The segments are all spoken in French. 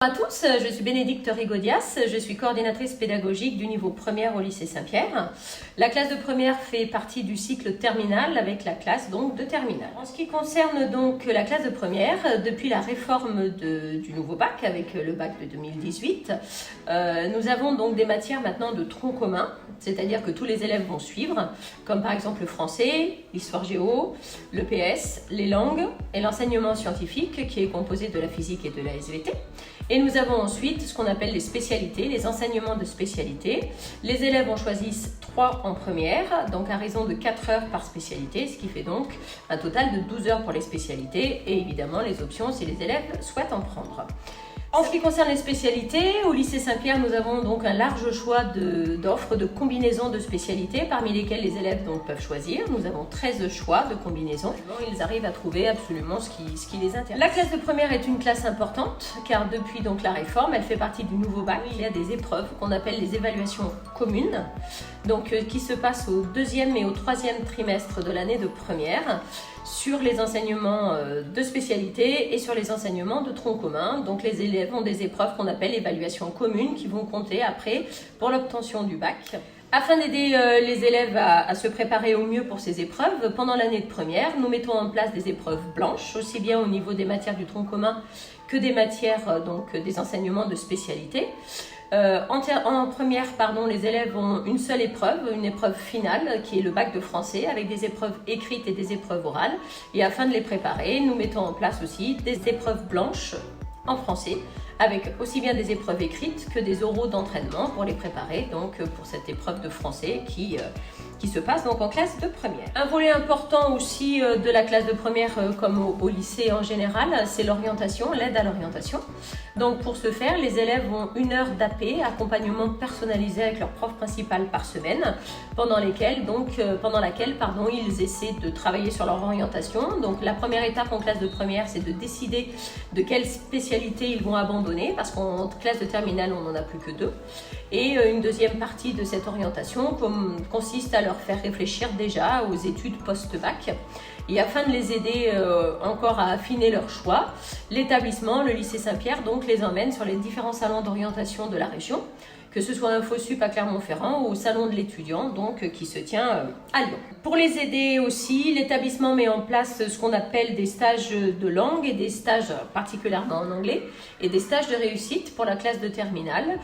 Bonjour à tous, je suis Bénédicte Rigaudias, je suis coordinatrice pédagogique du niveau première au lycée Saint-Pierre. La classe de première fait partie du cycle terminal avec la classe donc de terminale. En ce qui concerne donc la classe de première, depuis la réforme du nouveau bac avec le bac de 2018, nous avons donc des matières maintenant de tronc commun, c'est-à-dire que tous les élèves vont suivre, comme par exemple le français, l'histoire géo, le PS, les langues et l'enseignement scientifique qui est composé de la physique et de la SVT. Et nous avons ensuite ce qu'on appelle les spécialités, les enseignements de spécialité. Les élèves en choisissent 3 en première, donc à raison de 4 heures par spécialité, ce qui fait donc un total de 12 heures pour les spécialités et évidemment les options si les élèves souhaitent en prendre. En ce qui concerne les spécialités, au lycée Saint-Pierre, nous avons donc un large choix d'offres de combinaisons de spécialités parmi lesquelles les élèves donc peuvent choisir. Nous avons 13 choix de combinaisons. Ils arrivent à trouver absolument ce qui les intéresse. La classe de première est une classe importante car depuis donc la réforme, elle fait partie du nouveau bac. Il y a des épreuves qu'on appelle les évaluations communes, donc qui se passent au 2e et au 3e trimestre de l'année de première, sur les enseignements de spécialité et sur les enseignements de tronc commun. Donc les élèves ont des épreuves qu'on appelle évaluations communes qui vont compter après pour l'obtention du bac. Afin d'aider les élèves à se préparer au mieux pour ces épreuves, pendant l'année de première, nous mettons en place des épreuves blanches, aussi bien au niveau des matières du tronc commun que des matières, donc des enseignements de spécialité. En première, les élèves ont une seule épreuve, une épreuve finale qui est le bac de français avec des épreuves écrites et des épreuves orales. Et afin de les préparer, nous mettons en place aussi des épreuves blanches en français avec aussi bien des épreuves écrites que des oraux d'entraînement pour les préparer donc pour cette épreuve de français qui se passe donc en classe de première. Un volet important aussi de la classe de première comme au lycée en général, c'est l'orientation, l'aide à l'orientation. Donc pour ce faire, les élèves ont 1 heure d'AP, accompagnement personnalisé avec leur prof principal par semaine, pendant laquelle ils essaient de travailler sur leur orientation. Donc la première étape en classe de première, c'est de décider de quelle spécialité ils vont abandonner, parce qu'en classe de terminale, on n'en a plus que 2. Et une deuxième partie de cette orientation consiste à leur faire réfléchir déjà aux études post-bac. Et afin de les aider encore à affiner leur choix, l'établissement, le lycée Saint-Pierre, donc les emmène sur les différents salons d'orientation de la région, que ce soit InfoSup à Clermont-Ferrand ou au salon de l'étudiant donc qui se tient à Lyon. Pour les aider aussi, l'établissement met en place ce qu'on appelle des stages de langue et des stages particulièrement en anglais et des stages de réussite pour la classe de terminale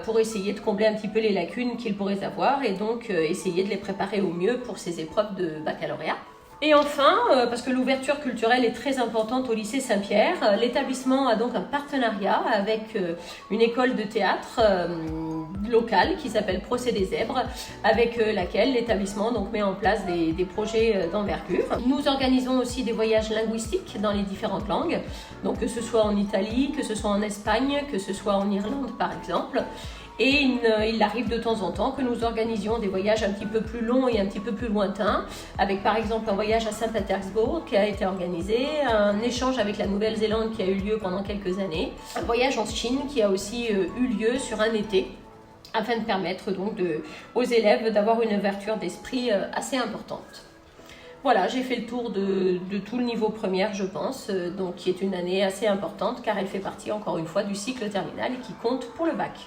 pour essayer de combler un petit peu les lacunes qu'ils pourraient avoir et donc essayer de les préparer au mieux pour ces épreuves de baccalauréat. Et enfin, parce que l'ouverture culturelle est très importante au lycée Saint-Pierre, l'établissement a donc un partenariat avec une école de théâtre locale qui s'appelle Procès des Zèbres, avec laquelle l'établissement donc met en place des projets d'envergure. Nous organisons aussi des voyages linguistiques dans les différentes langues, donc que ce soit en Italie, que ce soit en Espagne, que ce soit en Irlande par exemple. Et il arrive de temps en temps que nous organisions des voyages un petit peu plus longs et un petit peu plus lointains, avec par exemple un voyage à Saint-Pétersbourg qui a été organisé, un échange avec la Nouvelle-Zélande qui a eu lieu pendant quelques années, un voyage en Chine qui a aussi eu lieu sur un été, afin de permettre donc aux élèves d'avoir une ouverture d'esprit assez importante. Voilà, j'ai fait le tour de tout le niveau première, je pense, donc qui est une année assez importante car elle fait partie encore une fois du cycle terminal et qui compte pour le bac.